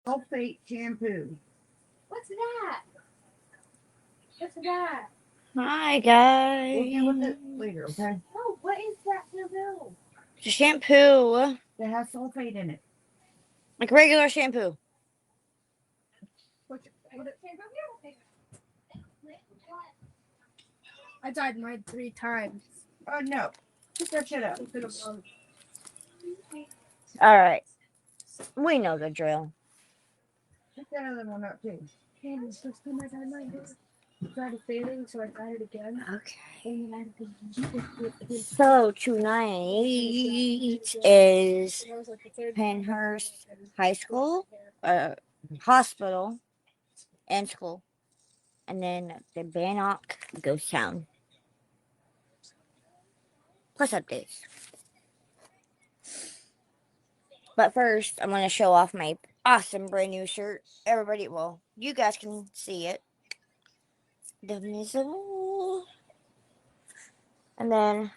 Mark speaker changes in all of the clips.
Speaker 1: sulfate shampoo.
Speaker 2: What's that? What's that?
Speaker 3: Hi
Speaker 1: We'll deal with it
Speaker 3: guys.
Speaker 1: later, okay?
Speaker 2: Oh, what is that shampoo?
Speaker 3: It's a shampoo.
Speaker 1: That has sulfate in it.
Speaker 3: Like regular shampoo.
Speaker 2: What shampoo? I died mine 3 times.
Speaker 1: Oh no. Put that shit up.
Speaker 3: Alright. We know the drill.
Speaker 1: Put that other one up too.
Speaker 2: And it's first time I died mine. I tried failing, so I tried it again.
Speaker 3: Okay.
Speaker 2: And then I
Speaker 3: So tonight is Penhurst High School, hospital, and school. And then the Bannock Ghost Town. Plus updates. But first, I'm going to show off my awesome brand new shirt. Everybody, well, you guys can see it. The miserable. And then,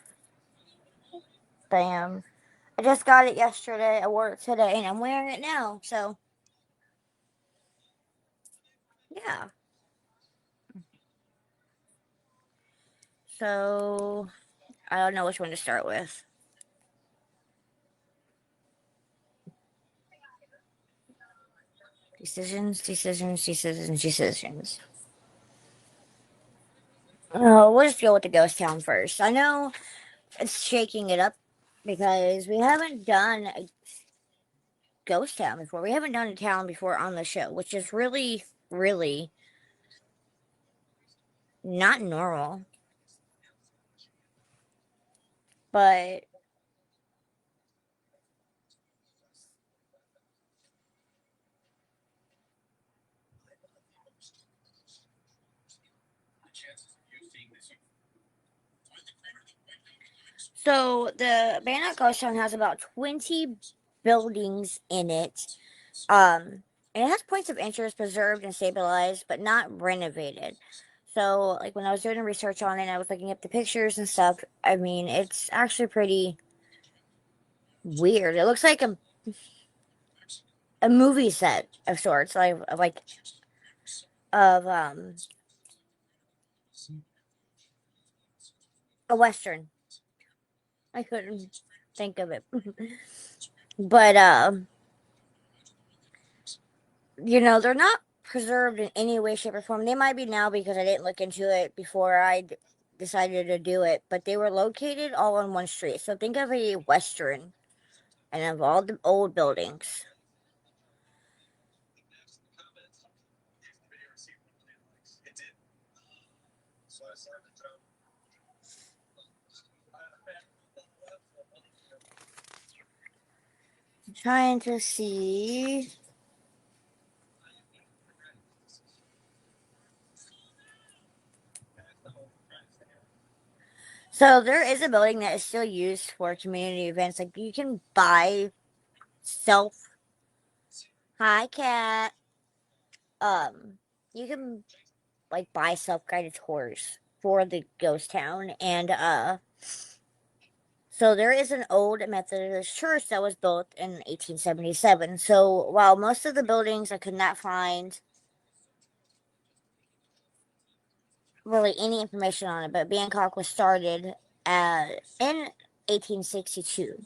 Speaker 3: bam. I just got it yesterday. I wore it today, and I'm wearing it now. So, yeah. So, I don't know which one to start with. Decisions. Oh, we'll just go with the ghost town first. I know it's shaking it up because we haven't done a ghost town before. We haven't done a town before on the show, which is really, really not normal. But so the Bannock Ghost Town has about 20 buildings in it. And it has points of interest preserved and stabilized, but not renovated. So, like when I was doing the research on it, I was looking at the pictures and stuff. I mean, it's actually pretty weird. It looks like a movie set of sorts, like of a western. I couldn't think of it, but they're not preserved in any way, shape, or form. They might be now because I didn't look into it before decided to do it, but they were located all on one street. So think of a western and of all the old buildings. I'm trying to see. So there is a building that is still used for community events. Like you can buy self. Hi, cat. You can like buy self guided tours for the ghost town, and so there is an old Methodist church that was built in 1877. So while most of the buildings I could not find really any information on it, but Bangkok was started in 1862.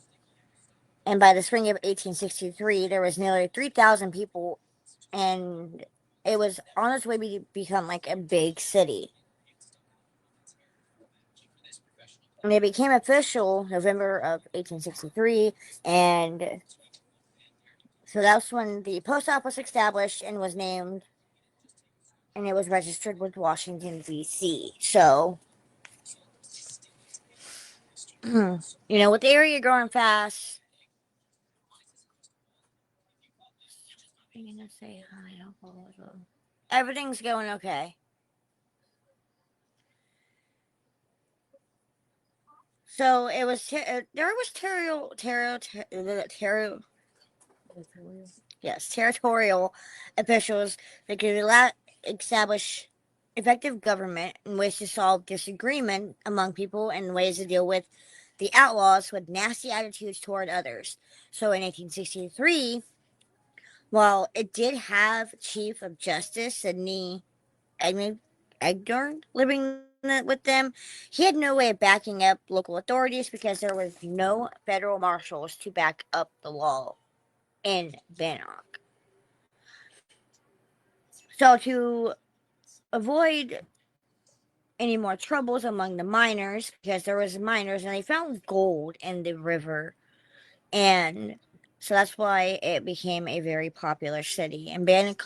Speaker 3: And by the spring of 1863, there was nearly 3,000 people, and it was on its way to become like a big city. And it became official November of 1863, and so that's when the post office established and was named, and it was registered with Washington, D.C. So, with the area growing fast, I'm gonna say hi. Everything's going okay. So it was there was territorial officials that could establish effective government and ways to solve disagreement among people and ways to deal with the outlaws with nasty attitudes toward others. So in 1863, While it did have Chief of Justice Sidney Egdorn living with them, he had no way of backing up local authorities because there was no federal marshals to back up the law in Bannock. So to avoid any more troubles among the miners, because there was miners and they found gold in the river, and so that's why it became a very popular city. And Bannock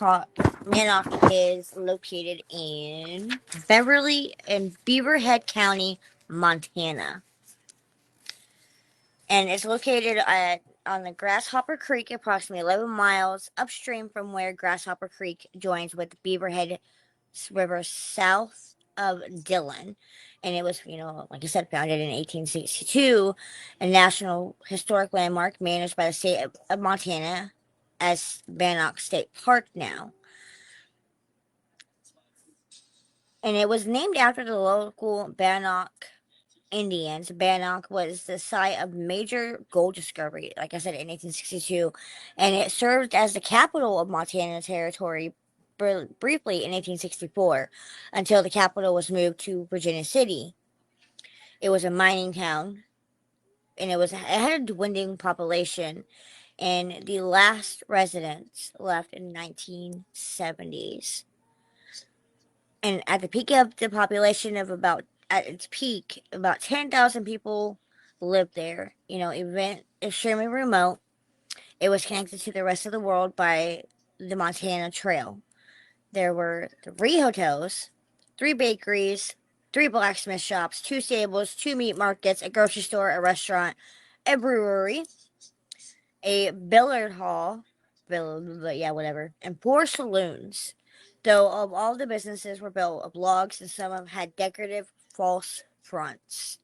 Speaker 3: is located in Beaverhead County, Montana, and it's located on the Grasshopper Creek, approximately 11 miles upstream from where Grasshopper Creek joins with Beaverhead River south of Dillon. And it was, like I said, founded in 1862, a National Historic Landmark managed by the state of Montana as Bannock State Park now. And it was named after the local Bannock Indians. Bannock was the site of major gold discovery, like I said, in 1862, and it served as the capital of Montana Territory briefly in 1864 until the capital was moved to Virginia City. It was a mining town, and it had a dwindling population, and the last residents left in the 1970s. And at the peak of the population of at its peak, about 10,000 people lived there. Extremely remote. It was connected to the rest of the world by the Montana Trail. There were 3 hotels, 3 bakeries, 3 blacksmith shops, 2 stables, 2 meat markets, a grocery store, a restaurant, a brewery, a billiard hall, yeah, whatever, and 4 saloons. Though of all the businesses were built of logs and some of them had decorative false fronts.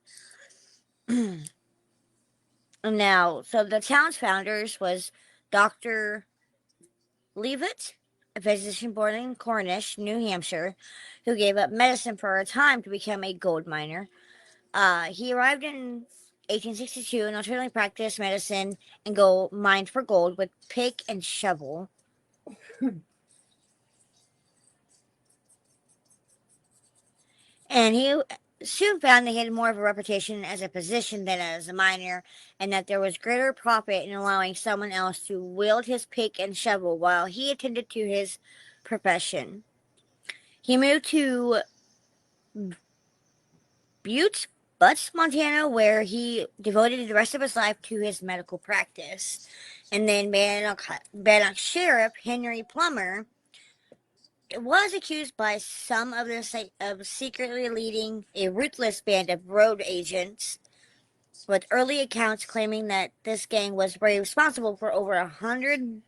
Speaker 3: Now, so the town's founders was Dr. Leavitt, a physician born in Cornish, New Hampshire, who gave up medicine for a time to become a gold miner. He arrived in 1862 and alternately practiced medicine and mined for gold with pick and shovel. And he soon found that he had more of a reputation as a physician than as a miner, and that there was greater profit in allowing someone else to wield his pick and shovel while he attended to his profession. He moved to Butts, Montana, where he devoted the rest of his life to his medical practice. And then Bannock Sheriff Henry Plummer was accused by some of secretly leading a ruthless band of road agents, with early accounts claiming that this gang was very responsible for over 100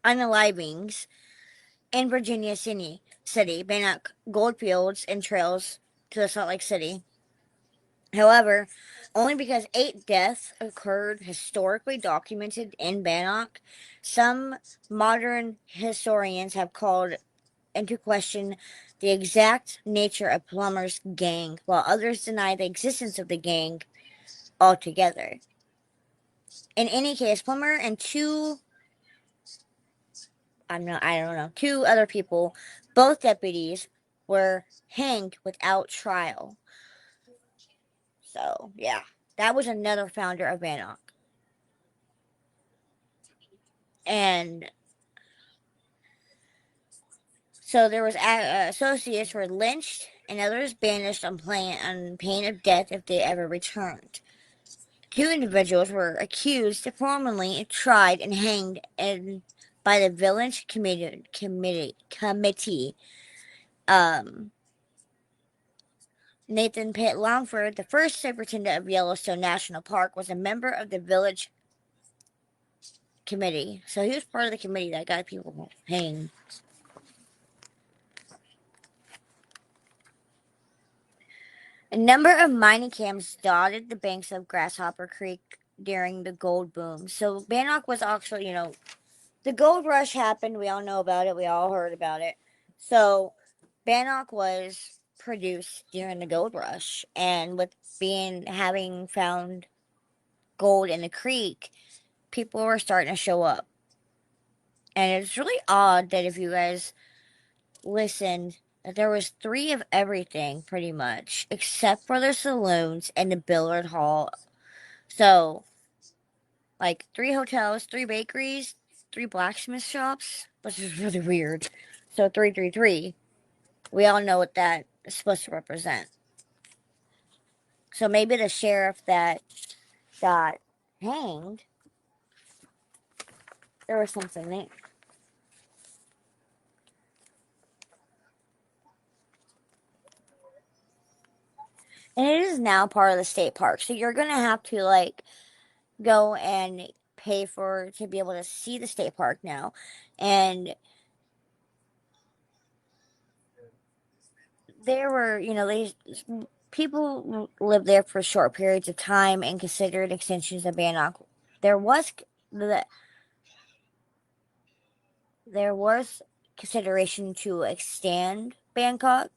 Speaker 3: unalivings in Virginia City, Bannock goldfields and trails to the Salt Lake City. However, only because 8 deaths occurred historically documented in Bannock, some modern historians have called into question the exact nature of Plummer's gang, while others deny the existence of the gang altogether. In any case, Plummer and two other people, both deputies, were hanged without trial. So, yeah, that was another founder of Bannock. And so there was associates were lynched and others banished on pain of death if they ever returned. 2 individuals were accused, formally tried, and hanged by the village committee. Nathan Pitt Longford, the first superintendent of Yellowstone National Park, was a member of the village committee. So he was part of the committee that got people hanged. A number of mining camps dotted the banks of Grasshopper Creek during the gold boom. So Bannock was actually, the gold rush happened. We all know about it. We all heard about it. So Bannock was produced during the gold rush, and with having found gold in the creek, people were starting to show up. And it's really odd that if you guys listened, that there was 3 of everything pretty much, except for the saloons and the billiard hall. So, like 3 hotels, 3 bakeries, 3 blacksmith shops, which is really weird. So 333. We all know what that is supposed to represent. So maybe the sheriff that got hanged, there was something there. And it is now part of the state park. So you're going to have to like go and pay for to be able to see the state park now. And there were, people lived there for short periods of time and considered extensions of Bannock. There was the there was consideration to extend Bannock,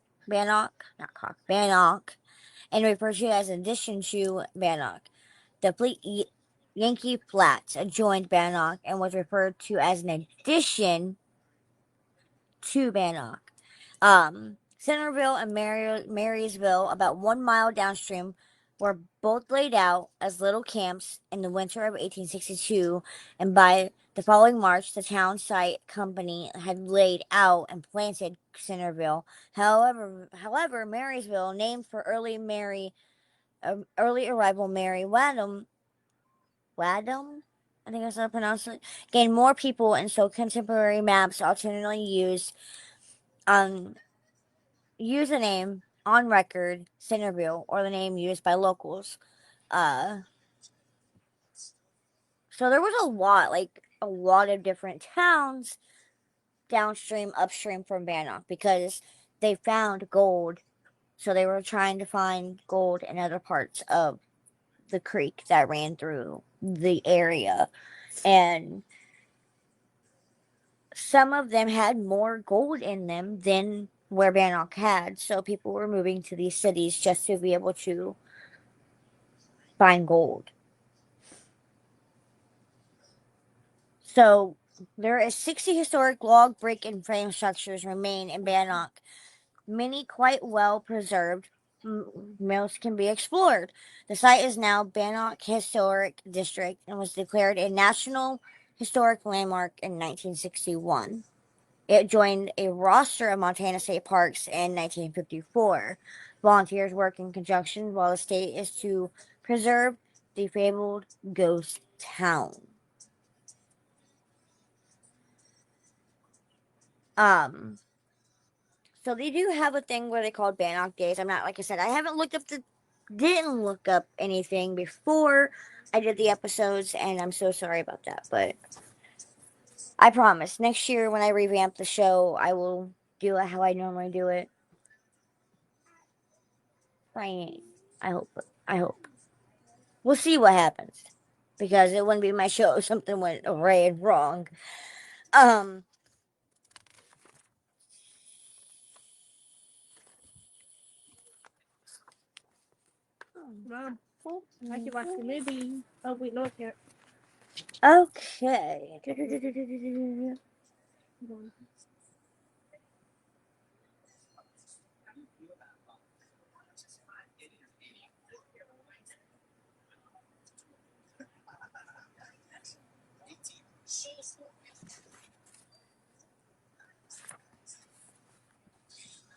Speaker 3: and referred to as an addition to Bannock. The Yankee Flats adjoined Bannock and was referred to as an addition to Bannock. Centerville and Marysville, about 1 mile downstream, were both laid out as little camps in the winter of 1862, and by the following March, the town site company had laid out and planted Centerville. However, Marysville, named for early arrival Mary Wadham, I think that's how I pronounce it, gained more people, and so contemporary maps alternately use the name on record, Centerville, or the name used by locals. Uh, so there was a lot of different towns downstream, upstream from Bannock because they found gold. So they were trying to find gold in other parts of the creek that ran through the area. And some of them had more gold in them than where Bannock had. So people were moving to these cities just to be able to find gold. So there is 60 historic log, brick, and frame structures remain in Bannock. Many quite well preserved. Most can be explored. The site is now Bannock Historic District and was declared a National Historic Landmark in 1961. It joined a roster of Montana state parks in 1954. Volunteers work in conjunction while the state is to preserve the fabled ghost town. So they do have a thing where they call it Bannock Days. I'm not, like I said, I haven't didn't look up anything before I did the episodes, and I'm so sorry about that. But I promise, next year when I revamp the show, I will do it how I normally do it. Right. I hope. I hope. We'll see what happens. Because it wouldn't be my show if something went awry and wrong. Um,
Speaker 2: Mom, I can watch the movie. Oh, wait, no, I can't.
Speaker 3: okay.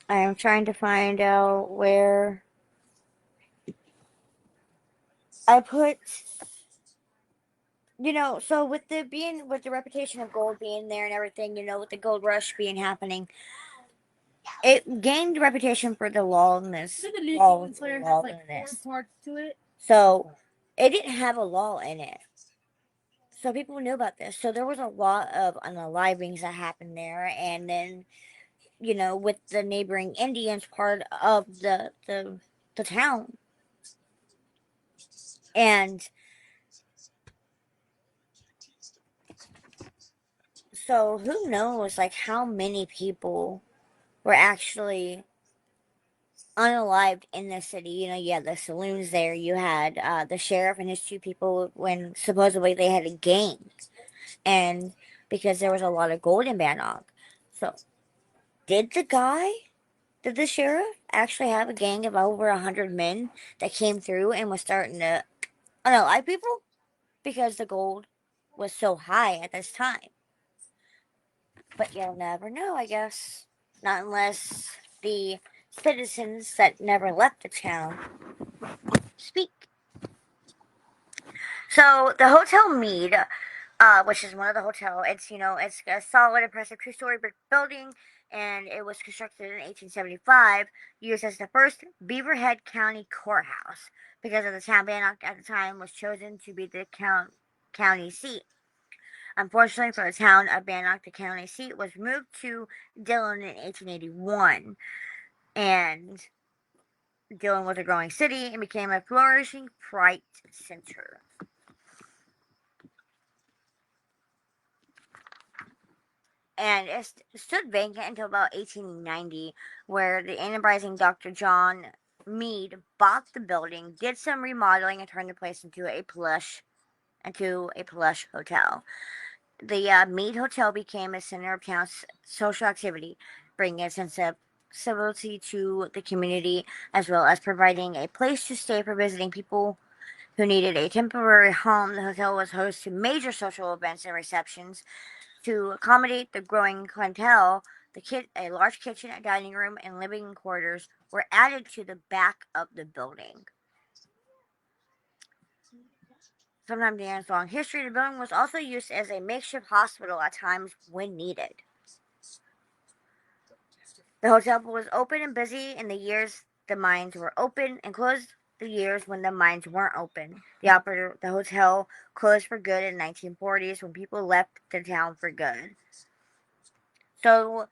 Speaker 3: I am trying to find out where I put, so with with the reputation of gold being there and everything, with the gold rush being happening, it gained reputation for the
Speaker 2: So the new Demon Slayer has like 4 parts to it.
Speaker 3: So it didn't have a law in it. So people knew about this. So there was a lot of unalivings that happened there, and then with the neighboring Indians part of the town, and so who knows like how many people were actually unalived in the city. You had the saloons there. You had the sheriff and his 2 people when supposedly they had a gang, and because there was a lot of gold in Bannock. So, did the sheriff actually have a gang of over 100 men that came through and was starting to unalive people because the gold was so high at this time? But you'll never know, I guess. Not unless the citizens that never left the town speak. So the Hotel Mead, which is one of the hotel, it's a solid, impressive two-story brick building, and it was constructed in 1875, used as the first Beaverhead County courthouse because of the town Bannock at the time was chosen to be the county seat. Unfortunately for the town of Bannock, the county seat was moved to Dillon in 1881, and Dillon was a growing city and became a flourishing freight center. And it stood vacant until about 1890, where the enterprising Dr. John Mead bought the building, did some remodeling, and turned the place into a plush hotel. The Mead Hotel became a center of town's social activity, bringing a sense of civility to the community, as well as providing a place to stay for visiting people who needed a temporary home. The hotel was host to major social events and receptions. To accommodate the growing clientele, a large kitchen, a dining room, and living quarters were added to the back of the building. Sometimes the its long history, the building was also used as a makeshift hospital at times when needed. The hotel was open and busy in the years the mines were open and closed the years when the mines weren't open. The hotel closed for good in the 1940s when people left the town for good. So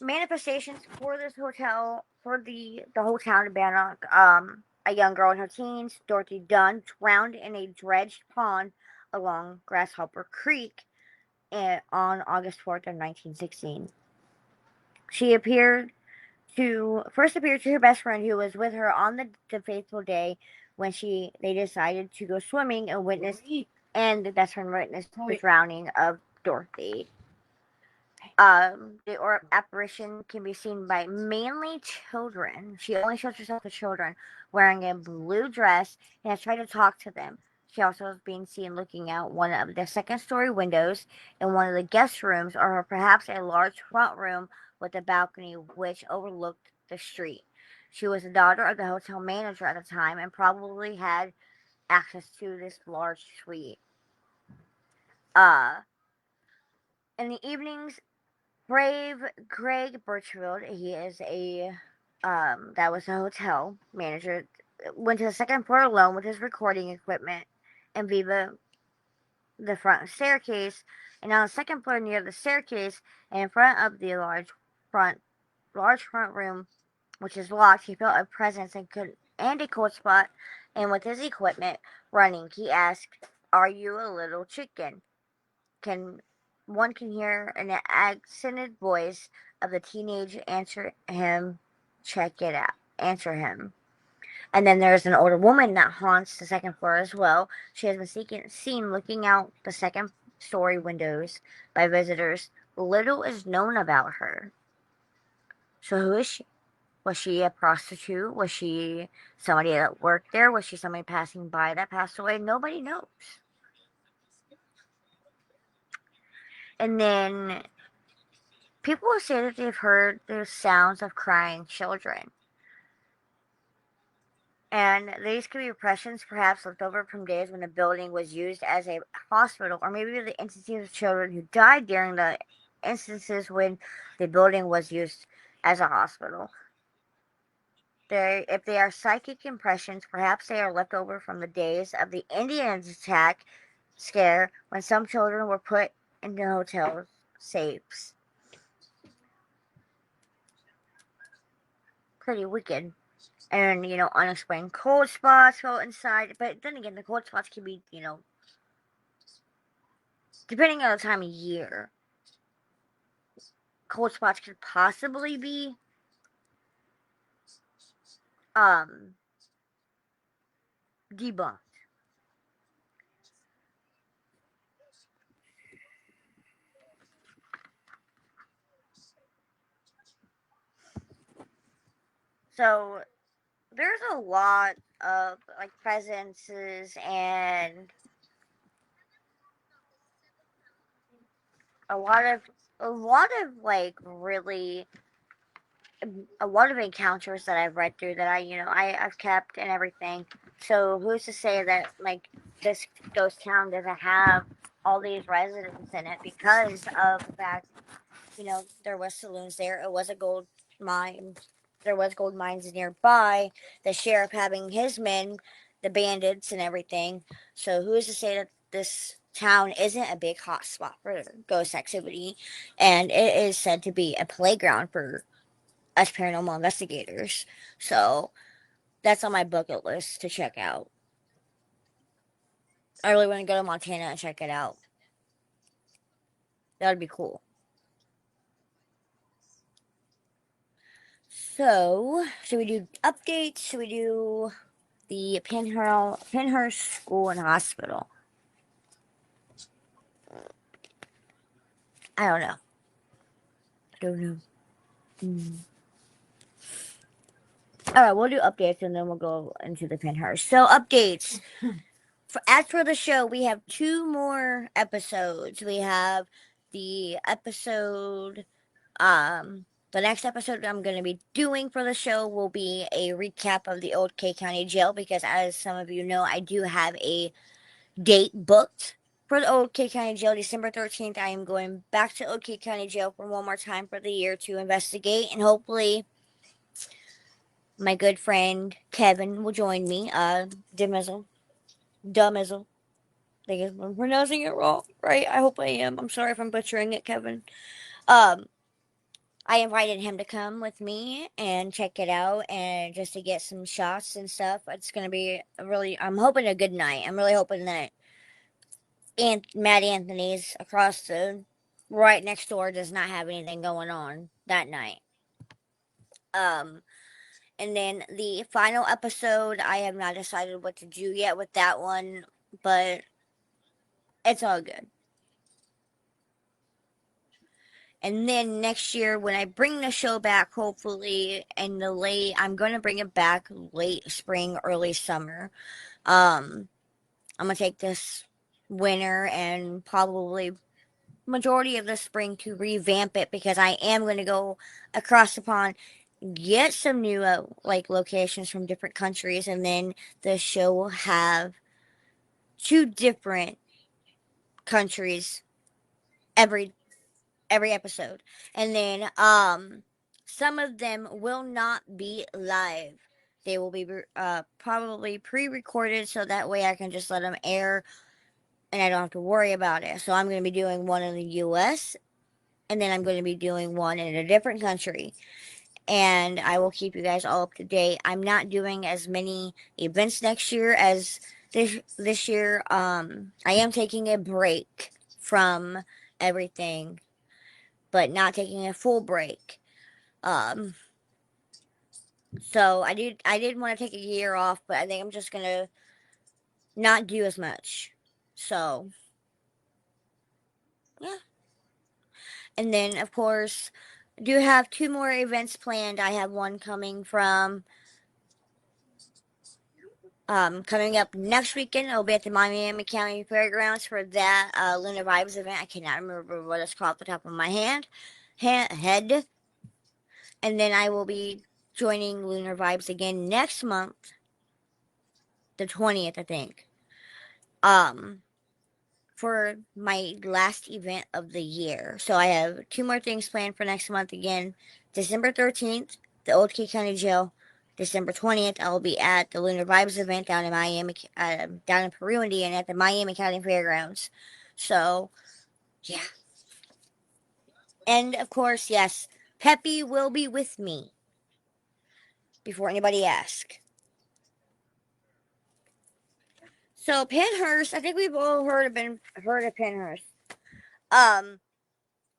Speaker 3: manifestations for this hotel, for the whole town of Bannock, a young girl in her teens, Dorothy Dunn, drowned in a dredged pond along Grasshopper Creek on August 4th of 1916. She first appeared to her best friend who was with her on the fateful day when they decided to go swimming and the best friend witnessed the drowning of Dorothy. The apparition can be seen by mainly children. She only shows herself to children wearing a blue dress and has tried to talk to them. She also is being seen looking out one of the second-story windows in one of the guest rooms, or perhaps a large front room with a balcony which overlooked the street. She was the daughter of the hotel manager at the time and probably had access to this large suite. Uh, in the evenings, brave Greg Birchfield, he is that was a hotel manager, went to the second floor alone with his recording equipment and Viva the front staircase. And on the second floor near the staircase and in front of the front room, which is locked, he felt a presence and a cold spot. And with his equipment running, he asked, "Are you a little chicken?" Can One can hear an accented voice of the teenage answer him, check it out, answer him. And then there's an older woman that haunts the second floor as well. She has been seen looking out the second story windows by visitors. Little is known about her. So who is she? Was she a prostitute? Was she somebody that worked there? Was she somebody passing by that passed away? Nobody knows. And then people will say that they've heard the sounds of crying children. And these could be impressions perhaps left over from days when the building was used as a hospital, or maybe the instances of children who died during the instances when the building was used as a hospital. If they are psychic impressions, perhaps they are left over from the days of the Indians attack scare when some children were put into hotel safes. Pretty wicked. And, unexplained cold spots go inside. But then again, the cold spots can be, depending on the time of year, cold spots could possibly be debunked. So there's a lot of like presences and a lot of like really a lot of encounters that I've read through that I've kept and everything. So who's to say that like this ghost town doesn't have all these residents in it because of the fact there was saloons there. It was a gold mine. There was gold mines nearby. The sheriff having his men, the bandits and everything. So who is to say that this town isn't a big hot spot for ghost activity? And it is said to be a playground for us paranormal investigators. So that's on my bucket list to check out. I really want to go to Montana and check it out. That would be cool. So, should we do updates? Should we do the Penhurst School and Hospital? I don't know. Don't know. All right, we'll do updates and then we'll go into the Penhurst. So, updates. As for the show, we have 2 more episodes. We have the episode the next episode I'm going to be doing for the show will be a recap of the Old K County Jail because, as some of you know, I do have a date booked for the Old K County Jail. December 13th, I am going back to Old K County Jail for one more time for the year to investigate, and hopefully my good friend Kevin will join me. Demizzle. Dumizzle. I think I'm pronouncing it wrong, right? I hope I am. I'm sorry if I'm butchering it, Kevin. Um, I invited him to come with me and check it out and just to get some shots and stuff. It's going to be I'm hoping a good night. I'm really hoping that Matt Anthony's across the right next door does not have anything going on that night. Um, and then the final episode, I have not decided what to do yet with that one, but it's all good. And then next year, when I bring the show back, hopefully I'm going to bring it back late spring, early summer. I'm gonna take this winter and probably majority of the spring to revamp it because I am going to go across the pond, get some new like locations from different countries, and then the show will have 2 different countries every episode. And then some of them will not be live. They will be probably pre-recorded so that way I can just let them air and I don't have to worry about it. So I'm going to be doing one in the US and then I'm going to be doing one in a different country. And I will keep you guys all up to date. I'm not doing as many events next year as this year. I am taking a break from everything, but not taking a full break. Um, so I did want to take a year off, but I think I'm just gonna not do as much. So yeah. And then of course do have 2 more events planned. I have one coming up next weekend. It'll be at the Miami County Fairgrounds for that Lunar Vibes event. I cannot remember what it's called off the top of my head. And then I will be joining Lunar Vibes again next month, the 20th, I think. For my last event of the year. So I have 2 more things planned for next month again. December 13th, the Old Key County Jail. December 20th, I'll be at the Lunar Vibes event down in Miami, down in Peru, Indiana at the Miami County Fairgrounds. So, yeah. And of course, yes, Peppy will be with me before anybody asks. So Penhurst, I think we've all heard of Penhurst.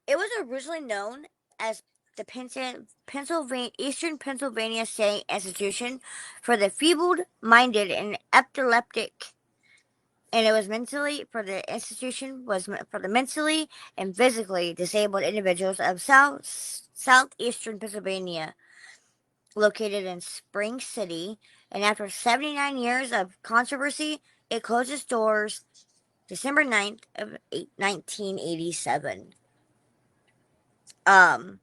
Speaker 3: It was originally known as the Eastern Pennsylvania State Institution for the Feeble-Minded and Epileptic, and it was the institution was for the mentally and physically disabled individuals of southeastern Pennsylvania. located in Spring City, and after 79 years of controversy, it closed its doors December 9th of 1987. Um,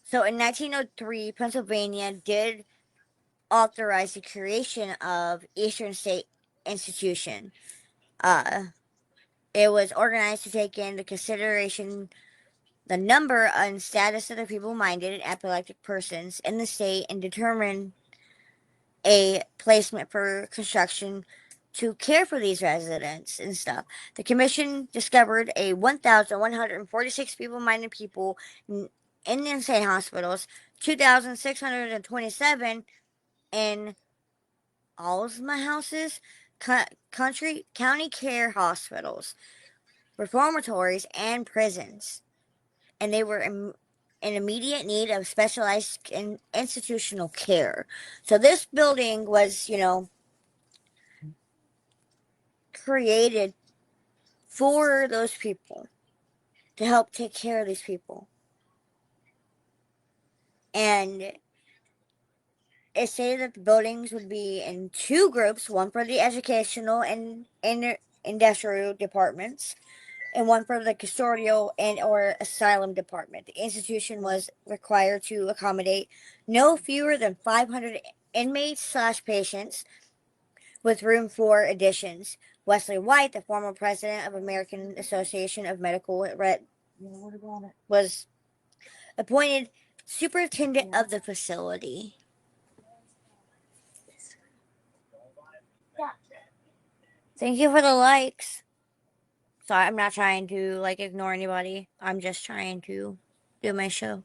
Speaker 3: so in 1903, Pennsylvania did authorize the creation of Eastern State Institution. Uh, it was organized to take into consideration the number and status of the feeble-minded and epileptic persons in the state and determine a placement for construction to care for these residents and stuff. The commission discovered a 1,146 feeble-minded people in the insane hospitals, 2,627 in Alzheimer's houses, county care hospitals, reformatories, and prisons, and they were in immediate need of specialized institutional care. So this building was, created for those people to help take care of these people. And it stated that the buildings would be in two groups, one for the educational and industrial departments, and one for the custodial and or asylum department. The institution was required to accommodate no fewer than 500 inmates slash patients, with room for additions. Wesley White, the former president of American Association of Medical was appointed superintendent of the facility. Thank you for the likes. Sorry, I'm not trying to ignore anybody. I'm just trying to do my show.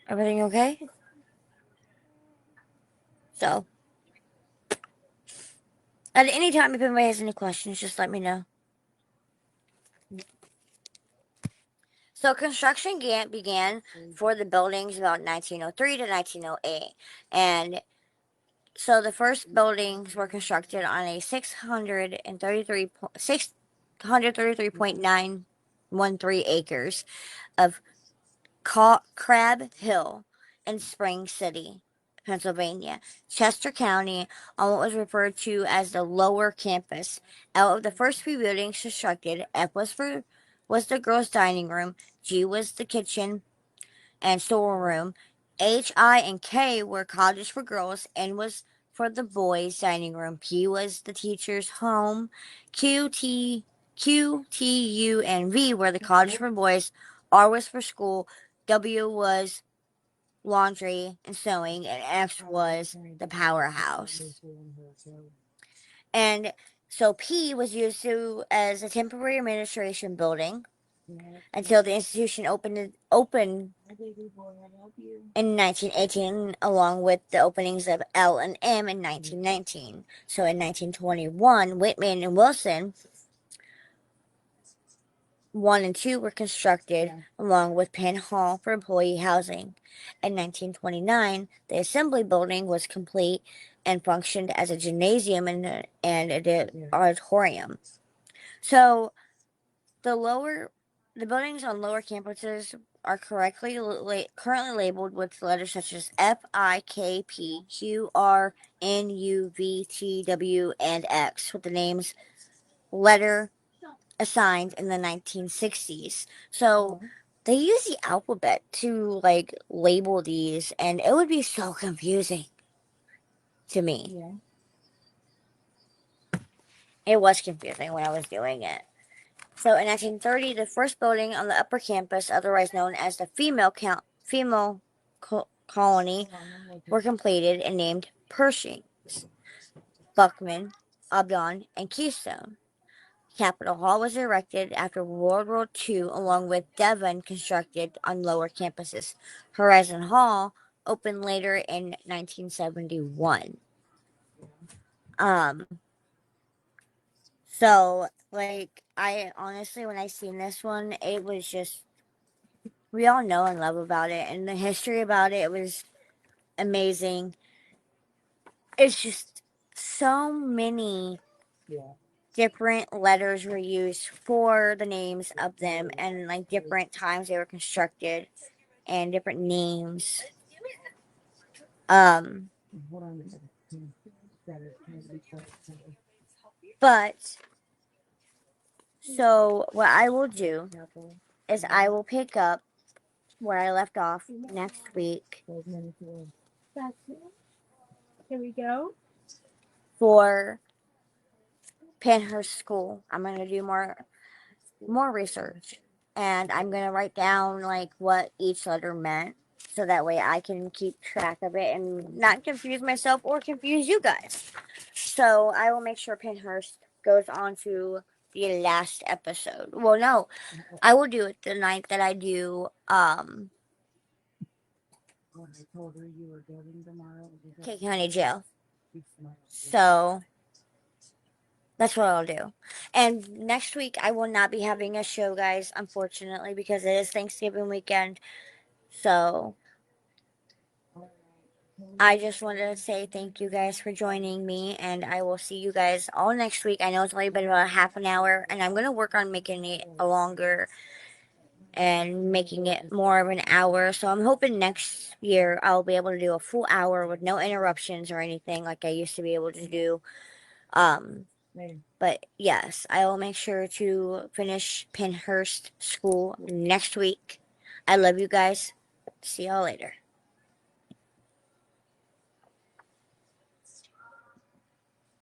Speaker 3: Everything okay? So, at any time, if anybody has any questions, just let me know. So, construction began for the buildings about 1903 to 1908. And so the first buildings were constructed on a 633.913 acres of Crab Hill in Spring City, Pennsylvania, Chester County, on what was referred to as the lower campus. Out of the first few buildings constructed, F was the girls' dining room, G was the kitchen and storeroom, H, I, and K were cottages for girls, N was for the boys' dining room, P was the teacher's home, Q, T, U, and V were the cottage for boys, R was for school, W was laundry and sewing, and X was the powerhouse. And so P was used as a temporary administration building until the institution opened in 1918, along with the openings of L and M in 1919. So in 1921, Whitman and Wilson 1 and 2 were constructed, along with Penn Hall for employee housing. In 1929, the assembly building was complete and functioned as a gymnasium and an auditorium. So the buildings on lower campuses are currently labeled with letters such as F, I, K, P, Q, R, N, U, V, T, W, and X, with the names letter assigned in the 1960s. So they use the alphabet to label these, and it would be so confusing to me.
Speaker 1: Yeah.
Speaker 3: It was confusing when I was doing it. So in 1930, the first building on the upper campus, otherwise known as the female colony, were completed and named Pershings, Buckman, Obdon, and Keystone. Capitol Hall was erected after World War II, along with Devon constructed on lower campuses. Horizon Hall opened later in 1971. Um, so I honestly, when I seen this one, it was just, we all know and love about it, and the history about it was amazing. It's just so many different letters were used for the names of them, and like different times they were constructed, and different names. Um,
Speaker 1: Hold on a second.
Speaker 3: but so what I will do is I will pick up where I left off next week
Speaker 2: That's it. Here we go.
Speaker 3: for Penhurst School. I'm gonna do more research, and I'm gonna write down like what each letter meant, so that way I can keep track of it and not confuse myself or confuse you guys. So I will make sure Penhurst goes on to the last episode. Well, no, I will do it the night that I do
Speaker 1: When I told her you were going tomorrow,
Speaker 3: King County Jail.
Speaker 1: she smiled.
Speaker 3: So that's what I'll do. And next week I will not be having a show, guys, unfortunately, because it is Thanksgiving weekend. So I just wanted to say thank you guys for joining me, and I will see you guys all next week. I know it's only been about half an hour, and I'm gonna work on making it longer and making it more of an hour. So I'm hoping next year I'll be able to do a full hour with no interruptions or anything like I used to be able to do. Um, but yes, I will make sure to finish Penhurst School next week. I love you guys. See y'all later.